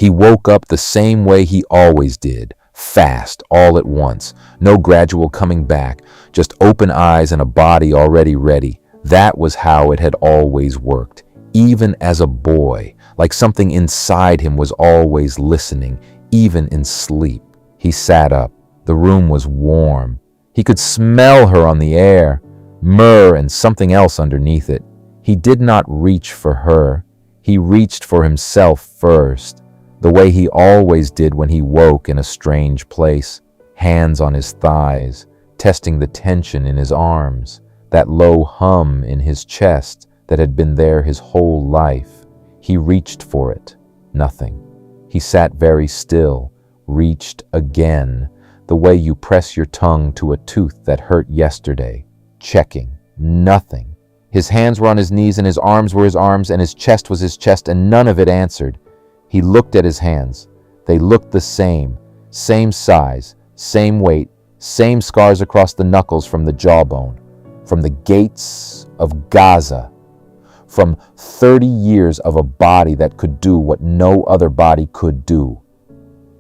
He woke up the same way he always did, fast, all at once. No gradual coming back, just open eyes and a body already ready. That was how it had always worked, even as a boy, like something inside him was always listening, even in sleep. He sat up. The room was warm. He could smell her on the air, myrrh and something else underneath it. He did not reach for her. He reached for himself first, the way he always did when he woke in a strange place, hands on his thighs, testing the tension in his arms, that low hum in his chest that had been there his whole life. He reached for it. Nothing. He sat very still, reached again, the way you press your tongue to a tooth that hurt yesterday, checking. Nothing. His hands were on his knees and his arms were his arms and his chest was his chest and none of it answered. He looked at his hands. They looked the same size, same weight, same scars across the knuckles from the jawbone, from the gates of Gaza, from 30 years of a body that could do what no other body could do.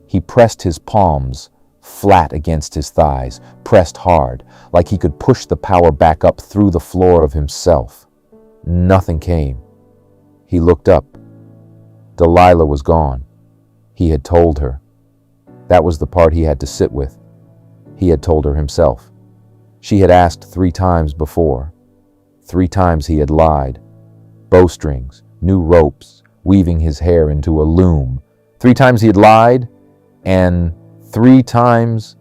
He pressed his palms flat against his thighs, pressed hard, like he could push the power back up through the floor of himself. Nothing came. He looked up. Delilah was gone. He had told her. That was the part he had to sit with. He had told her himself. She had asked 3 times before. 3 times he had lied. Bowstrings, new ropes, weaving his hair into a loom. 3 times he had lied, and 3 times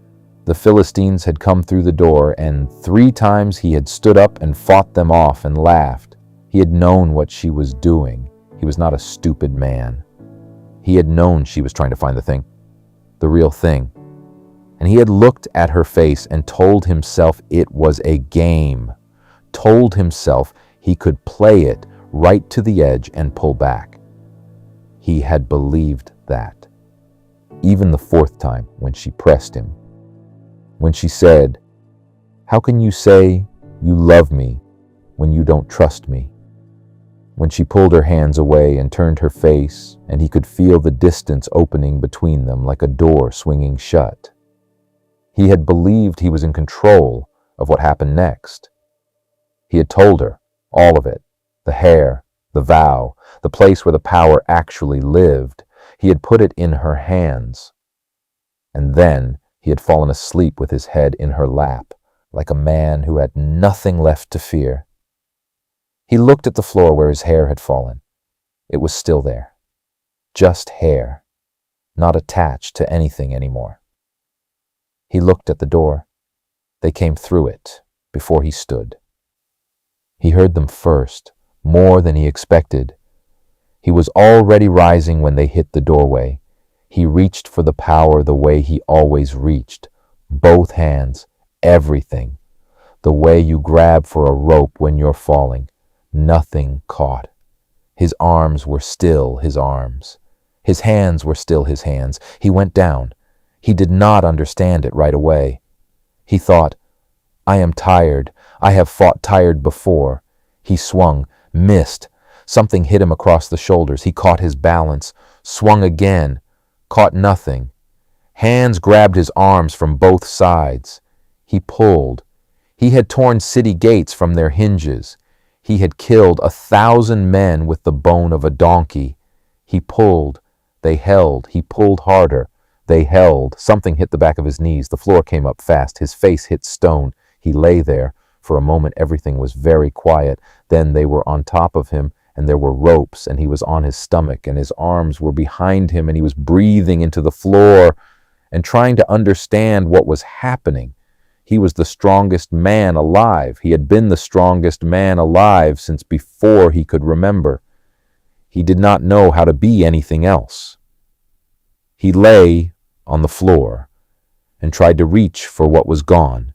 the Philistines had come through the door, and 3 times he had stood up and fought them off and laughed. He had known what she was doing. He was not a stupid man. He had known she was trying to find the real thing. And he had looked at her face and told himself it was a game. Told himself he could play it right to the edge and pull back. He had believed that. Even the 4th time when she pressed him. When she said, "How can you say you love me when you don't trust me?" When she pulled her hands away and turned her face, and he could feel the distance opening between them like a door swinging shut. He had believed he was in control of what happened next. He had told her, all of it, the hair, the vow, the place where the power actually lived. He had put it in her hands. And then he had fallen asleep with his head in her lap, like a man who had nothing left to fear. He looked at the floor where his hair had fallen. It was still there. Just hair, not attached to anything anymore. He looked at the door. They came through it before he stood. He heard them first, more than he expected. He was already rising when they hit the doorway. He reached for the power the way he always reached. Both hands, everything. The way you grab for a rope when you're falling. Nothing caught. His arms were still his arms. His hands were still his hands. He went down. He did not understand it right away. He thought, I am tired. I have fought tired before. He swung, missed. Something hit him across the shoulders. He caught his balance, swung again, caught nothing. Hands grabbed his arms from both sides. He pulled. He had torn city gates from their hinges. He had killed 1,000 men with the bone of a donkey. He pulled. They held. He pulled harder. They held. Something hit the back of his knees. The floor came up fast. His face hit stone. He lay there. For a moment, everything was very quiet. Then they were on top of him, and there were ropes, and he was on his stomach, and his arms were behind him, and he was breathing into the floor and trying to understand what was happening. He was the strongest man alive. He had been the strongest man alive since before he could remember. He did not know how to be anything else. He lay on the floor and tried to reach for what was gone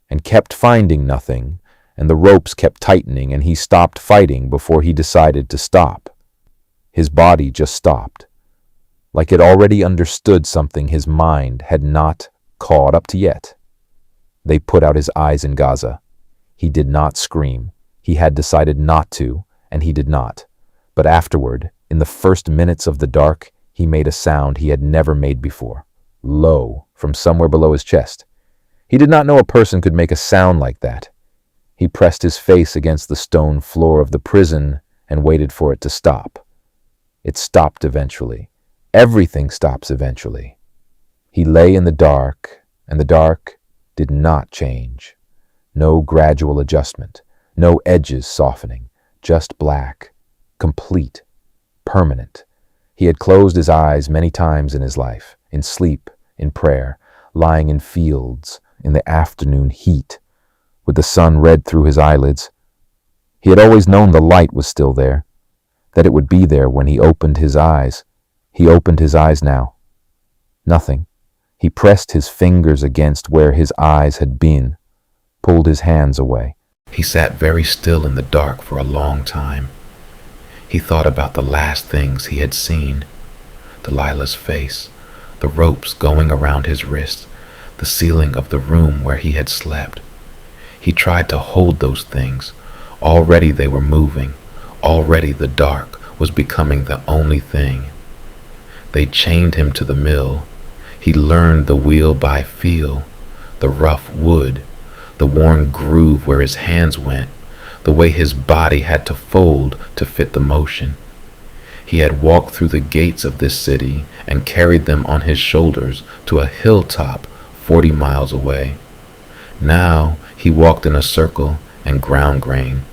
and kept finding nothing, and the ropes kept tightening, and he stopped fighting before he decided to stop. His body just stopped, like it already understood something his mind had not caught up to yet. They put out his eyes in Gaza. He did not scream. He had decided not to, and he did not. But afterward, in the first minutes of the dark, He made a sound he had never made before, low, from somewhere below his chest. He did not know a person could make a sound like that. He pressed his face against the stone floor of the prison and waited for it to stop. It stopped eventually. Everything stops eventually. He lay in the dark, and the dark did not change. No gradual adjustment, no edges softening, just black, complete, permanent. He had closed his eyes many times in his life, in sleep, in prayer, lying in fields, in the afternoon heat, with the sun red through his eyelids. He had always known the light was still there, that it would be there when he opened his eyes. He opened his eyes now. Nothing. He pressed his fingers against where his eyes had been, pulled his hands away. He sat very still in the dark for a long time. He thought about the last things he had seen. Delilah's face, the ropes going around his wrists, the ceiling of the room where he had slept. He tried to hold those things. Already they were moving. Already the dark was becoming the only thing. They chained him to the mill. He learned the wheel by feel, the rough wood, the worn groove where his hands went, the way his body had to fold to fit the motion. He had walked through the gates of this city and carried them on his shoulders to a hilltop 40 miles away. Now he walked in a circle and ground grain.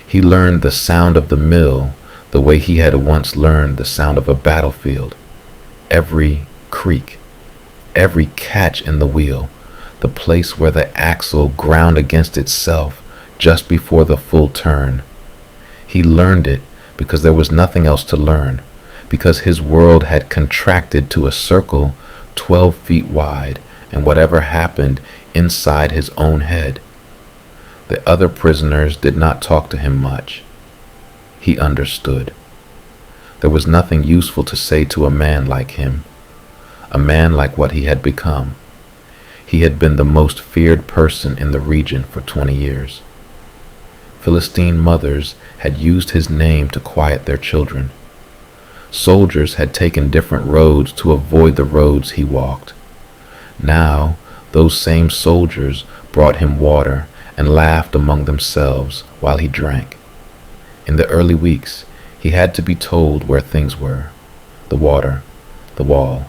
He learned the sound of the mill the way he had once learned the sound of a battlefield. Every creak, every catch in the wheel, the place where the axle ground against itself just before the full turn. He learned it because there was nothing else to learn, because his world had contracted to a circle 12 feet wide, and whatever happened inside his own head. The other prisoners did not talk to him much. He understood. There was nothing useful to say to a man like him, a man like what he had become. He had been the most feared person in the region for 20 years. Philistine mothers had used his name to quiet their children. Soldiers had taken different roads to avoid the roads he walked. Now, those same soldiers brought him water and laughed among themselves while he drank. In the early weeks, he had to be told where things were: the water, the wall,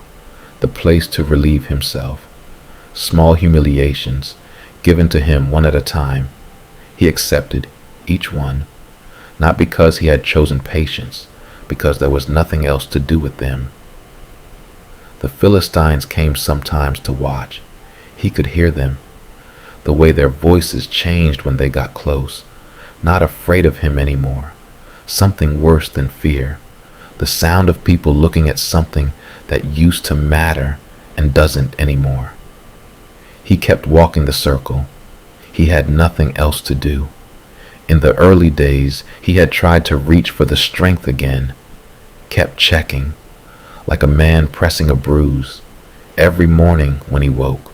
the place to relieve himself. Small humiliations, given to him one at a time. He accepted each one, not because he had chosen patience, because there was nothing else to do with them. The Philistines came sometimes to watch. He could hear them, the way their voices changed when they got close, not afraid of him anymore. Something worse than fear, the sound of people looking at something that used to matter and doesn't anymore. He kept walking the circle. He had nothing else to do. In the early days, he had tried to reach for the strength again, kept checking, like a man pressing a bruise, every morning when he woke.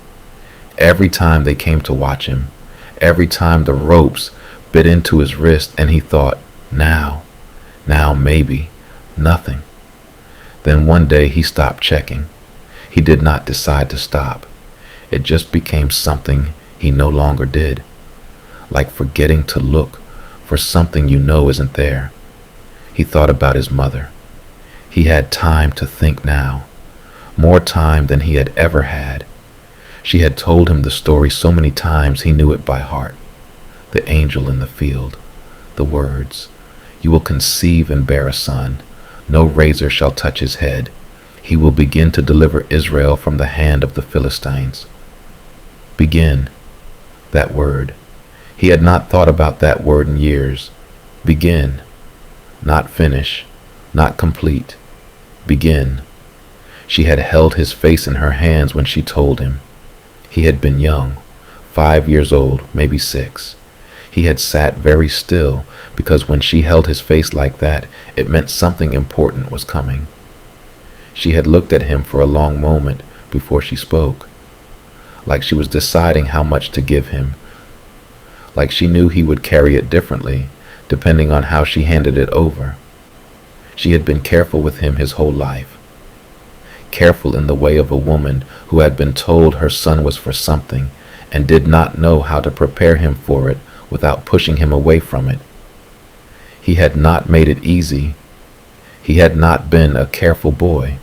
Every time they came to watch him, every time the ropes bit into his wrist and he thought, now maybe, nothing. Then one day he stopped checking. He did not decide to stop. It just became something he no longer did, like forgetting to look for something you know isn't there. He thought about his mother. He had time to think now, more time than he had ever had. She had told him the story so many times he knew it by heart. The angel in the field, the words, "You will conceive and bear a son. No razor shall touch his head. He will begin to deliver Israel from the hand of the Philistines." Begin, that word. He had not thought about that word in years. Begin, not finish, not complete. Begin. She had held his face in her hands when she told him. He had been young, 5 years old, maybe 6. He had sat very still because when she held his face like that, it meant something important was coming. She had looked at him for a long moment before she spoke, like she was deciding how much to give him, like she knew he would carry it differently, depending on how she handed it over. She had been careful with him his whole life. careful in the way of a woman who had been told her son was for something and did not know how to prepare him for it without pushing him away from it. He had not made it easy. He had not been a careful boy.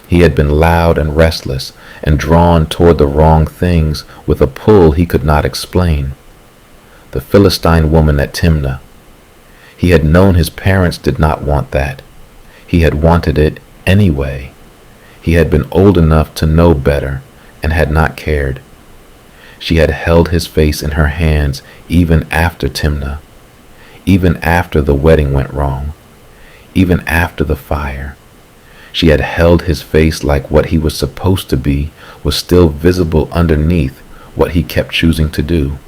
He had been loud and restless and drawn toward the wrong things with a pull he could not explain. The Philistine woman at Timnah. He had known his parents did not want that. He had wanted it anyway. He had been old enough to know better and had not cared. She had held his face in her hands even after Timnah, even after the wedding went wrong, even after the fire. She had held his face like what he was supposed to be was still visible underneath what he kept choosing to do.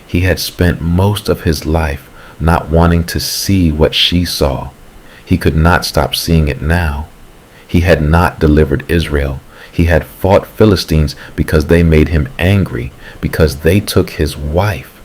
He had spent most of his life not wanting to see what she saw. He could not stop seeing it now. He had not delivered Israel. He had fought Philistines because they made him angry, because they took his wife,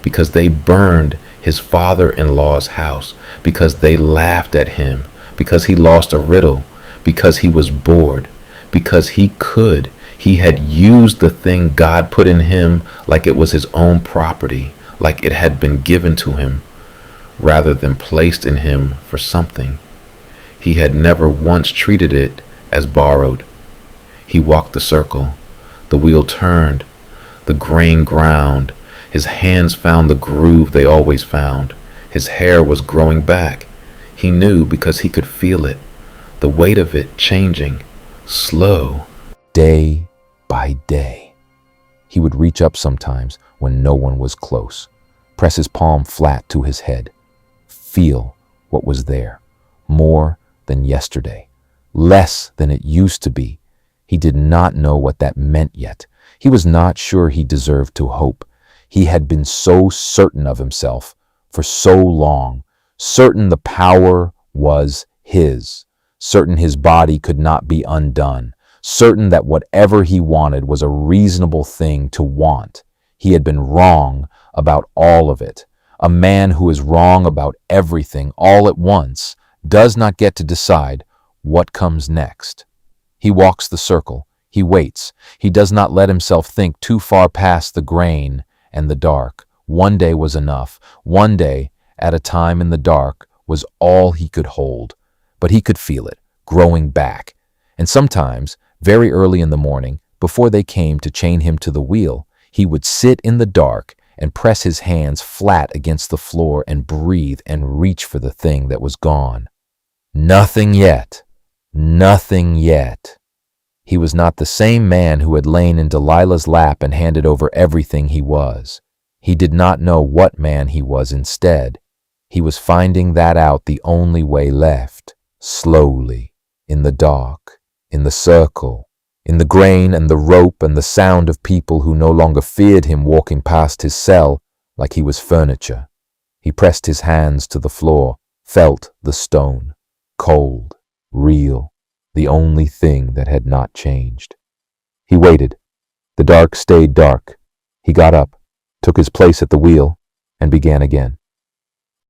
because they burned his father-in-law's house, because they laughed at him, because he lost a riddle, because he was bored, because he could. He had used the thing God put in him like it was his own property, like it had been given to him, rather than placed in him for something. He had never once treated it as borrowed. He walked the circle. The wheel turned. The grain ground. His hands found the groove they always found. His hair was growing back. He knew because he could feel it, the weight of it changing, slow. Day by day. He would reach up sometimes when no one was close, press his palm flat to his head, feel what was there, more than yesterday, less than it used to be. He did not know what that meant yet. He was not sure he deserved to hope. He had been so certain of himself for so long, certain the power was his, certain his body could not be undone, certain that whatever he wanted was a reasonable thing to want. He had been wrong about all of it. A man who is wrong about everything all at once does not get to decide what comes next. He walks the circle. He waits. He does not let himself think too far past the grain and the dark. One day was enough. One day at a time in the dark was all he could hold. But he could feel it, growing back. And sometimes, very early in the morning, before they came to chain him to the wheel, he would sit in the dark and press his hands flat against the floor and breathe and reach for the thing that was gone. Nothing yet. Nothing yet. He was not the same man who had lain in Delilah's lap and handed over everything he was. He did not know what man he was instead. He was finding that out the only way left, slowly, in the dark, in the circle, in the grain and the rope and the sound of people who no longer feared him walking past his cell like he was furniture. He pressed his hands to the floor, felt the stone, cold, real, the only thing that had not changed. He waited. The dark stayed dark. He got up, took his place at the wheel, and began again.